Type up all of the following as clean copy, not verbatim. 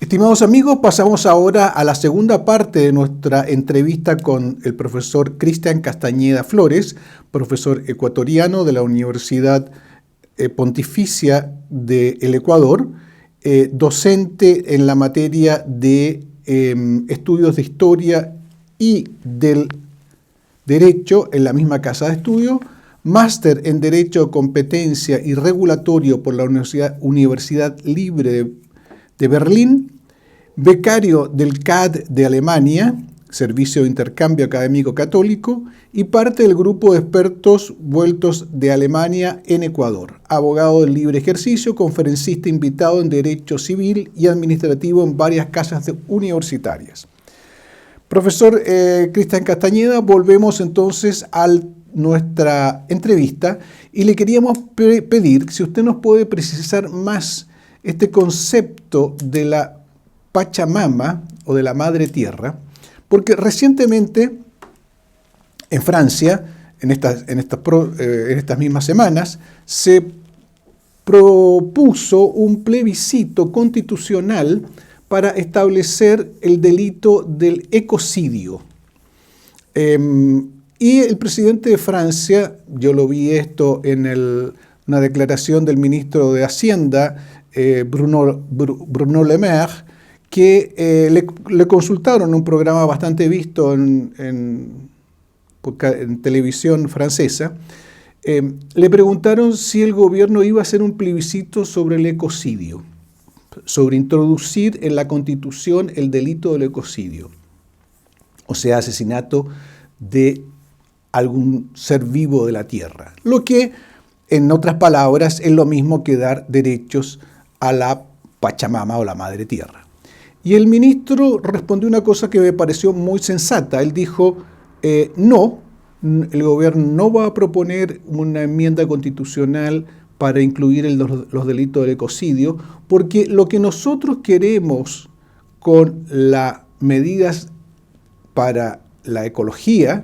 Estimados amigos, pasamos ahora a la segunda parte de nuestra entrevista con el profesor Cristian Castañeda Flores, profesor ecuatoriano de la Universidad Pontificia del Ecuador, docente en la materia de estudios de historia y del derecho en la misma casa de estudio, máster en Derecho, Competencia y Regulatorio por la Universidad Libre de Berlín, becario del CAD de Alemania, Servicio de Intercambio Académico Católico, y parte del grupo de expertos vueltos de Alemania en Ecuador, abogado del libre ejercicio, conferencista invitado en Derecho Civil y Administrativo en varias casas universitarias. Profesor Cristian Castañeda, volvemos entonces a nuestra entrevista y le queríamos pedir si usted nos puede precisar más este concepto de la Pachamama o de la Madre Tierra, porque recientemente en Francia, en estas mismas semanas, se propuso un plebiscito constitucional para establecer el delito del ecocidio. Y el presidente de Francia, yo lo vi esto en una declaración del ministro de Hacienda, Bruno Le Maire, que le consultaron un programa bastante visto en televisión francesa. Le preguntaron si el gobierno iba a hacer un plebiscito sobre el ecocidio, sobre introducir en la Constitución el delito del ecocidio, o sea, asesinato de algún ser vivo de la tierra, lo que, en otras palabras, es lo mismo que dar derechos a la Pachamama o la Madre Tierra. Y el ministro respondió una cosa que me pareció muy sensata. Él dijo, no, el gobierno no va a proponer una enmienda constitucional para incluir los delitos del ecocidio, porque lo que nosotros queremos con las medidas para la ecología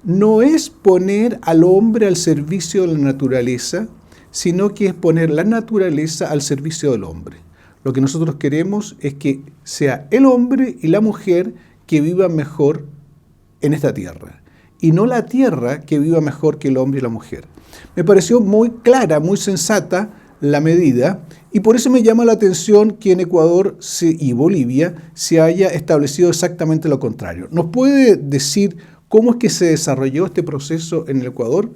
no es poner al hombre al servicio de la naturaleza, sino que es poner la naturaleza al servicio del hombre. Lo que nosotros queremos es que sea el hombre y la mujer que vivan mejor en esta tierra, y no la tierra que viva mejor que el hombre y la mujer. Me pareció muy clara, muy sensata la medida, y por eso me llama la atención que en Ecuador y Bolivia se haya establecido exactamente lo contrario. ¿Nos puede decir cómo es que se desarrolló este proceso en el Ecuador?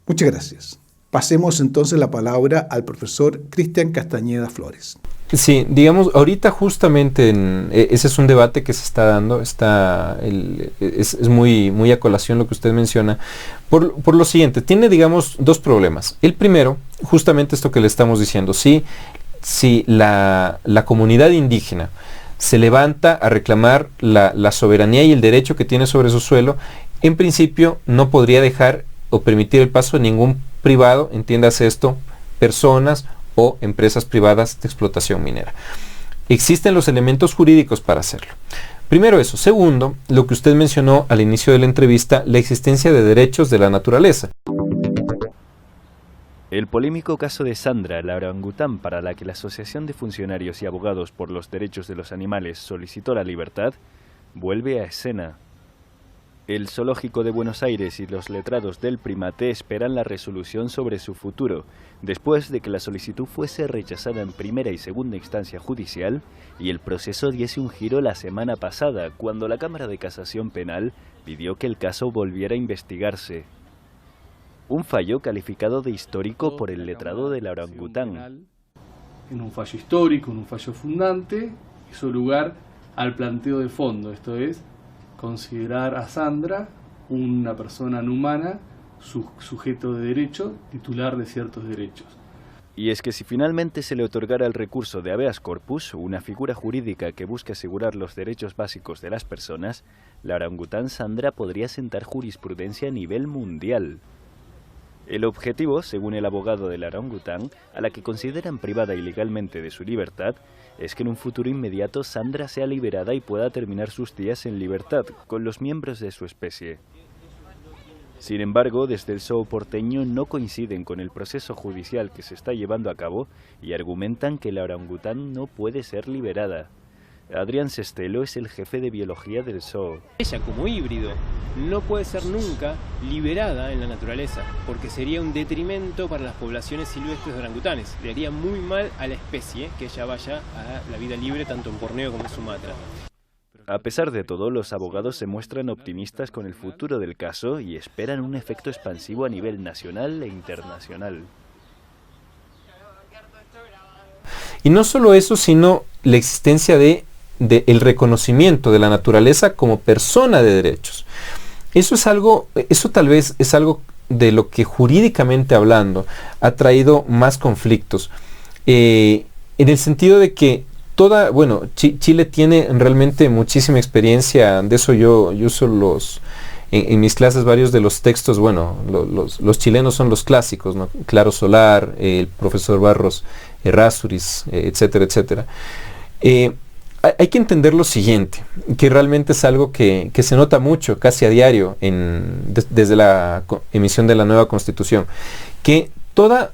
Muchas gracias. Pasemos entonces la palabra al profesor Cristian Castañeda Flores. Sí, digamos, ahorita justamente ese es un debate que se está dando, es muy a colación lo que usted menciona, por lo siguiente, tiene, digamos, dos problemas. El primero, justamente esto que le estamos diciendo, si la comunidad indígena se levanta a reclamar la soberanía y el derecho que tiene sobre su suelo, en principio no podría dejar o permitir el paso de ningún privado, entiéndase esto, personas o empresas privadas de explotación minera. Existen los elementos jurídicos para hacerlo. Primero eso. Segundo, lo que usted mencionó al inicio de la entrevista, la existencia de derechos de la naturaleza. El polémico caso de Sandra, la orangután para la que la Asociación de Funcionarios y Abogados por los Derechos de los Animales solicitó la libertad, vuelve a escena. El Zoológico de Buenos Aires y los letrados del Primate esperan la resolución sobre su futuro, después de que la solicitud fuese rechazada en primera y segunda instancia judicial y el proceso diese un giro la semana pasada, cuando la Cámara de Casación Penal pidió que el caso volviera a investigarse. Un fallo calificado de histórico por el letrado de la orangután. En un fallo histórico, en un fallo fundante, hizo lugar al planteo de fondo, esto es, considerar a Sandra una persona no humana, sujeto de derecho, titular de ciertos derechos. Y es que si finalmente se le otorgara el recurso de habeas corpus, una figura jurídica que busca asegurar los derechos básicos de las personas, la orangután Sandra podría sentar jurisprudencia a nivel mundial. El objetivo, según el abogado de la orangután, a la que consideran privada ilegalmente de su libertad, es que en un futuro inmediato Sandra sea liberada y pueda terminar sus días en libertad con los miembros de su especie. Sin embargo, desde el zoo porteño no coinciden con el proceso judicial que se está llevando a cabo y argumentan que la orangután no puede ser liberada. Adrián Sestelo es el jefe de biología del zoo. Ella, como híbrido, no puede ser nunca liberada en la naturaleza, porque sería un detrimento para las poblaciones silvestres de orangutanes. Le haría muy mal a la especie que ella vaya a la vida libre tanto en Borneo como en Sumatra. A pesar de todo, los abogados se muestran optimistas con el futuro del caso y esperan un efecto expansivo a nivel nacional e internacional. Y no solo eso, sino la existencia de el reconocimiento de la naturaleza como persona de derechos. Eso tal vez es algo de lo que jurídicamente hablando ha traído más conflictos, en el sentido de que Chile tiene realmente muchísima experiencia de eso. Yo uso en mis clases varios de los textos, los chilenos son los clásicos, ¿no? Claro Solar, el profesor Barros Errázuriz, etcétera, etcétera. Hay que entender lo siguiente, que realmente es algo que se nota mucho, casi a diario, desde la emisión de la nueva Constitución, que toda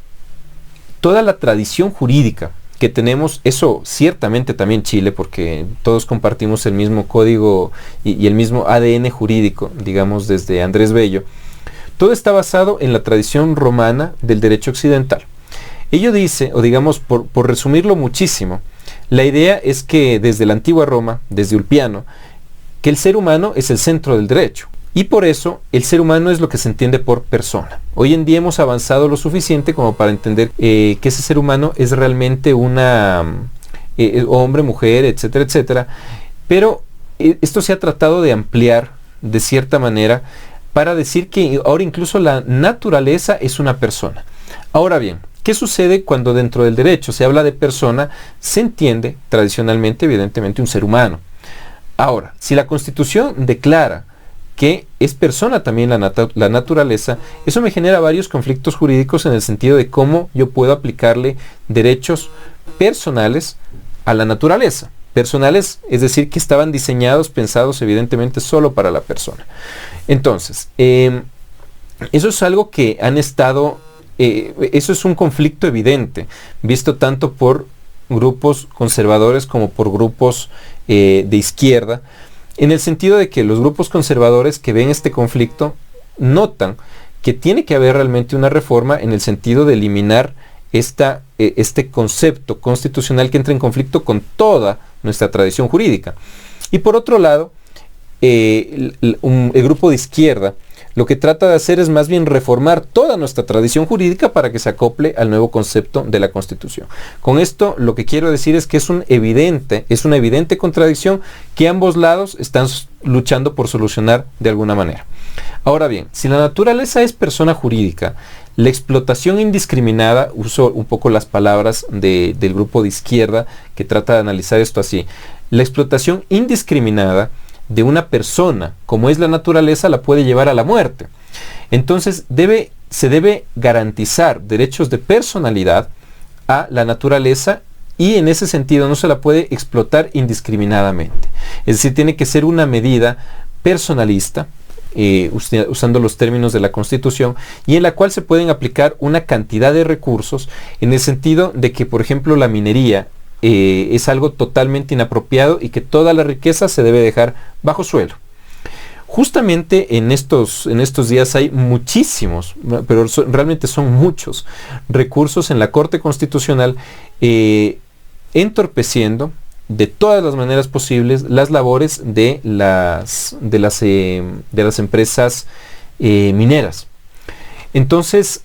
la tradición jurídica que tenemos, eso ciertamente también Chile, porque todos compartimos el mismo código y el mismo ADN jurídico, digamos desde Andrés Bello, todo está basado en la tradición romana del derecho occidental. Ello dice, o digamos por resumirlo muchísimo, la idea es que desde la antigua Roma, desde Ulpiano, que el ser humano es el centro del derecho. Y por eso el ser humano es lo que se entiende por persona. Hoy en día hemos avanzado lo suficiente como para entender que ese ser humano es realmente hombre, mujer, etcétera, etcétera. Pero esto se ha tratado de ampliar de cierta manera para decir que ahora incluso la naturaleza es una persona. Ahora bien, ¿qué sucede cuando dentro del derecho se habla de persona? Se entiende tradicionalmente, evidentemente, un ser humano. Ahora, si la Constitución declara que es persona también la naturaleza, eso me genera varios conflictos jurídicos en el sentido de cómo yo puedo aplicarle derechos personales a la naturaleza. Personales, es decir, que estaban diseñados, pensados evidentemente solo para la persona. Entonces, eso es algo que han estado, eso es un conflicto evidente, visto tanto por grupos conservadores como por grupos de izquierda, en el sentido de que los grupos conservadores que ven este conflicto notan que tiene que haber realmente una reforma en el sentido de eliminar este concepto constitucional que entra en conflicto con toda nuestra tradición jurídica. Y por otro lado, el grupo de izquierda lo que trata de hacer es más bien reformar toda nuestra tradición jurídica para que se acople al nuevo concepto de la Constitución. Con esto lo que quiero decir es que es una evidente contradicción que ambos lados están luchando por solucionar de alguna manera. Ahora bien, si la naturaleza es persona jurídica, la explotación indiscriminada, uso un poco las palabras del grupo de izquierda que trata de analizar esto así, la explotación indiscriminada de una persona, como es la naturaleza, la puede llevar a la muerte. Entonces se debe garantizar derechos de personalidad a la naturaleza y en ese sentido no se la puede explotar indiscriminadamente. Es decir, tiene que ser una medida personalista, usando los términos de la Constitución, y en la cual se pueden aplicar una cantidad de recursos en el sentido de que, por ejemplo, la minería es algo totalmente inapropiado y que toda la riqueza se debe dejar bajo suelo. Justamente en estos días hay muchísimos, pero realmente son muchos recursos en la Corte Constitucional entorpeciendo de todas las maneras posibles las labores de las empresas mineras. Entonces,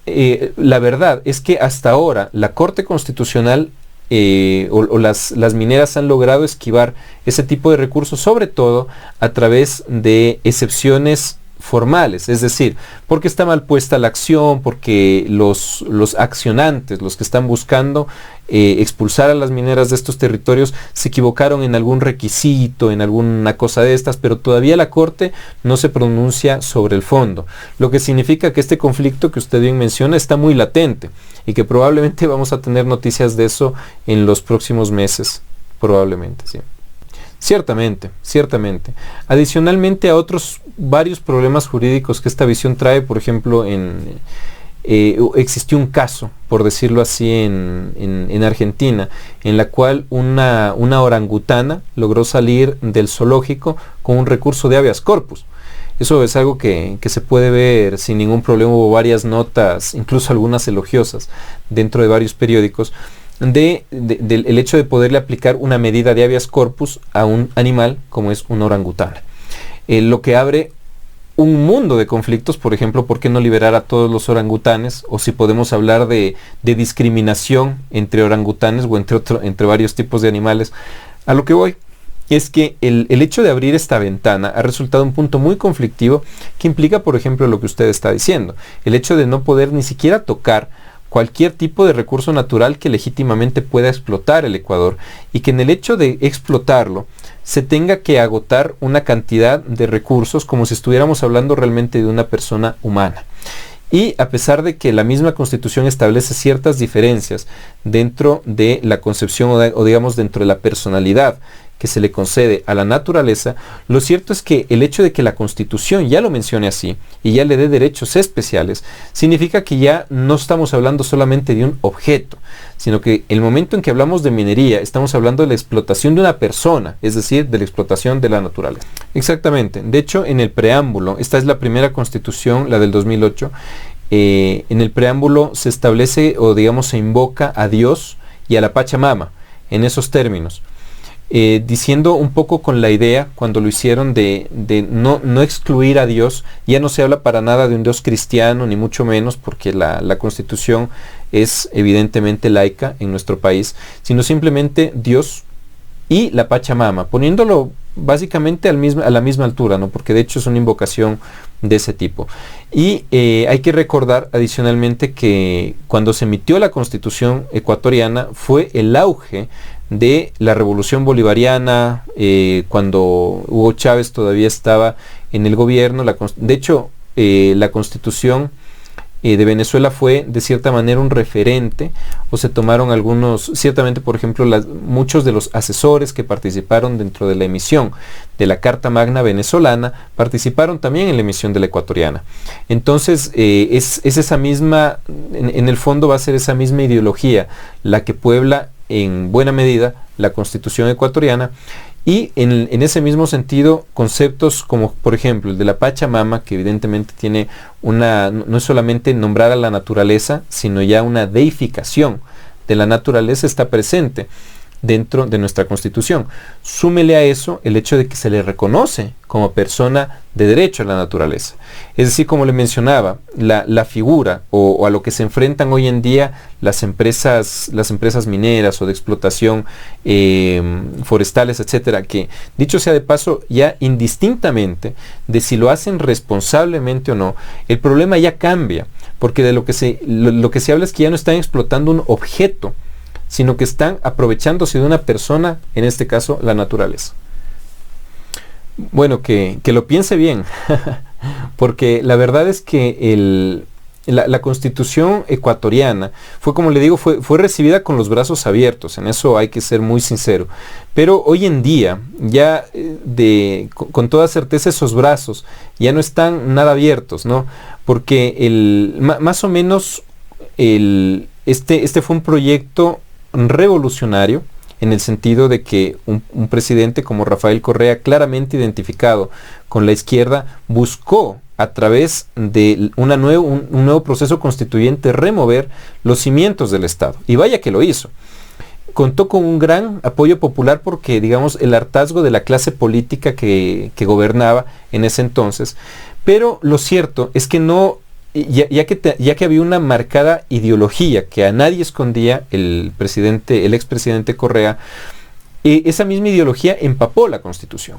la verdad es que hasta ahora la Corte Constitucional las mineras han logrado esquivar ese tipo de recursos, sobre todo a través de excepciones formales, es decir, porque está mal puesta la acción, porque los accionantes, los que están buscando expulsar a las mineras de estos territorios, se equivocaron en algún requisito, en alguna cosa de estas, pero todavía la Corte no se pronuncia sobre el fondo, lo que significa que este conflicto que usted bien menciona está muy latente y que probablemente vamos a tener noticias de eso en los próximos meses, probablemente, sí. Ciertamente. Adicionalmente a otros varios problemas jurídicos que esta visión trae, por ejemplo, en existió un caso, por decirlo así, en Argentina, en la cual una orangutana logró salir del zoológico con un recurso de habeas corpus. Eso es algo que se puede ver sin ningún problema. Hubo varias notas, incluso algunas elogiosas, dentro de varios periódicos, del hecho de poderle aplicar una medida de habeas corpus a un animal como es una orangutana. Lo que abre un mundo de conflictos. Por ejemplo, ¿por qué no liberar a todos los orangutanes? O si podemos hablar de discriminación entre orangutanes o entre varios tipos de animales. A lo que voy es que el hecho de abrir esta ventana ha resultado un punto muy conflictivo que implica, por ejemplo, lo que usted está diciendo. El hecho de no poder ni siquiera tocar cualquier tipo de recurso natural que legítimamente pueda explotar el Ecuador, y que en el hecho de explotarlo se tenga que agotar una cantidad de recursos como si estuviéramos hablando realmente de una persona humana. Y a pesar de que la misma Constitución establece ciertas diferencias dentro de la concepción o digamos dentro de la personalidad que se le concede a la naturaleza, lo cierto es que el hecho de que la Constitución ya lo mencione así y ya le dé derechos especiales, significa que ya no estamos hablando solamente de un objeto, sino que el momento en que hablamos de minería, estamos hablando de la explotación de una persona, es decir, de la explotación de la naturaleza. Exactamente. De hecho, en el preámbulo, esta es la primera Constitución, la del 2008, en el preámbulo se establece o digamos se invoca a Dios y a la Pachamama en esos términos. Diciendo un poco con la idea, cuando lo hicieron, de no excluir a Dios. Ya no se habla para nada de un Dios cristiano, ni mucho menos, porque la Constitución es evidentemente laica en nuestro país, sino simplemente Dios y la Pachamama, poniéndolo básicamente a la misma altura, ¿no? Porque de hecho es una invocación de ese tipo. Y hay que recordar adicionalmente que cuando se emitió la Constitución ecuatoriana fue el auge de la Revolución Bolivariana, cuando Hugo Chávez todavía estaba en el gobierno. De hecho, la Constitución de Venezuela fue de cierta manera un referente, o se tomaron algunos, ciertamente por ejemplo muchos de los asesores que participaron dentro de la emisión de la Carta Magna venezolana, participaron también en la emisión de la ecuatoriana. Entonces es esa misma, en el fondo va a ser esa misma ideología la que puebla en buena medida la Constitución ecuatoriana, y en ese mismo sentido conceptos como por ejemplo el de la Pachamama, que evidentemente tiene no es solamente nombrar a la naturaleza, sino ya una deificación de la naturaleza, está presente dentro de nuestra Constitución. Súmele a eso el hecho de que se le reconoce como persona de derecho a la naturaleza. Es decir, como le mencionaba, la figura o a lo que se enfrentan hoy en día las empresas mineras o de explotación forestales, etcétera, que dicho sea de paso, ya indistintamente de si lo hacen responsablemente o no, el problema ya cambia, porque de lo que se habla es que ya no están explotando un objeto, sino que están aprovechándose de una persona, en este caso la naturaleza. Bueno, que lo piense bien, porque la verdad es que la Constitución ecuatoriana fue, como le digo, fue recibida con los brazos abiertos, en eso hay que ser muy sincero. Pero hoy en día, ya con toda certeza esos brazos ya no están nada abiertos, ¿no? Porque más o menos este fue un proyecto revolucionario, en el sentido de que un presidente como Rafael Correa, claramente identificado con la izquierda, buscó a través de un nuevo proceso constituyente remover los cimientos del Estado. Y vaya que lo hizo. Contó con un gran apoyo popular porque, digamos, el hartazgo de la clase política que gobernaba en ese entonces. Pero lo cierto es que no, ya que había una marcada ideología que a nadie escondía el expresidente Correa, esa misma ideología empapó la Constitución.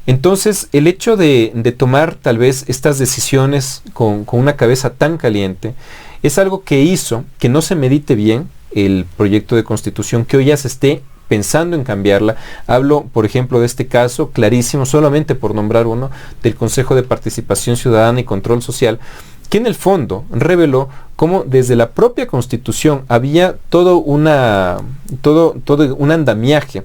Entonces, el hecho de tomar tal vez estas decisiones con una cabeza tan caliente es algo que hizo que no se medite bien el proyecto de Constitución, que hoy ya se esté pensando en cambiarla. Hablo, por ejemplo, de este caso clarísimo, solamente por nombrar uno, del Consejo de Participación Ciudadana y Control Social, que en el fondo reveló cómo desde la propia Constitución había todo un andamiaje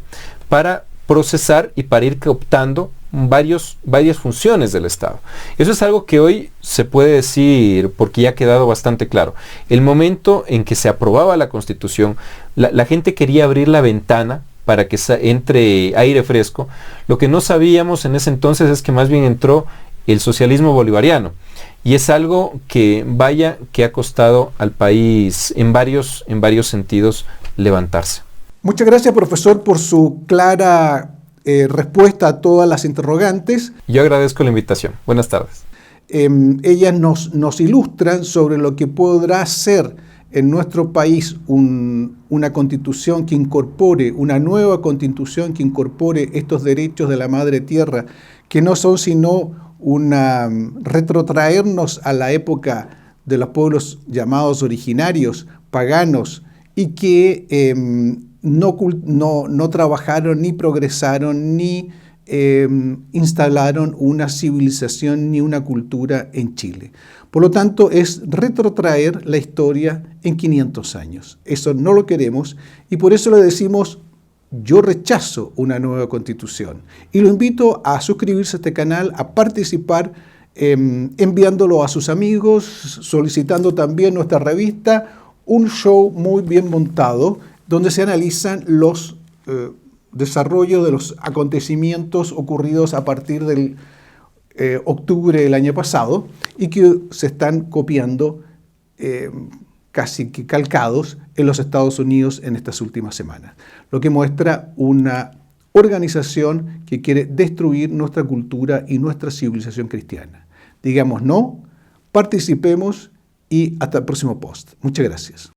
para procesar y para ir cooptando varias funciones del Estado. Eso es algo que hoy se puede decir porque ya ha quedado bastante claro. El momento en que se aprobaba la Constitución, la gente quería abrir la ventana para que entre aire fresco. Lo que no sabíamos en ese entonces es que más bien entró el socialismo bolivariano. Y es algo que ha costado al país en varios sentidos levantarse. Muchas gracias, profesor, por su clara respuesta a todas las interrogantes. Yo agradezco la invitación. Buenas tardes. Ellas nos ilustran sobre lo que podrá ser en nuestro país una constitución que incorpore, una nueva constitución que incorpore estos derechos de la madre tierra, que no son sino retrotraernos a la época de los pueblos llamados originarios, paganos, y que no trabajaron, ni progresaron, ni instalaron una civilización ni una cultura en Chile. Por lo tanto, es retrotraer la historia en 500 años. Eso no lo queremos y por eso le decimos: yo rechazo una nueva constitución. Y lo invito a suscribirse a este canal, a participar enviándolo a sus amigos, solicitando también nuestra revista, un show muy bien montado, donde se analizan los desarrollos de los acontecimientos ocurridos a partir del octubre del año pasado y que se están copiando casi que calcados en los Estados Unidos en estas últimas semanas, lo que muestra una organización que quiere destruir nuestra cultura y nuestra civilización cristiana. Digamos no, participemos y hasta el próximo post. Muchas gracias.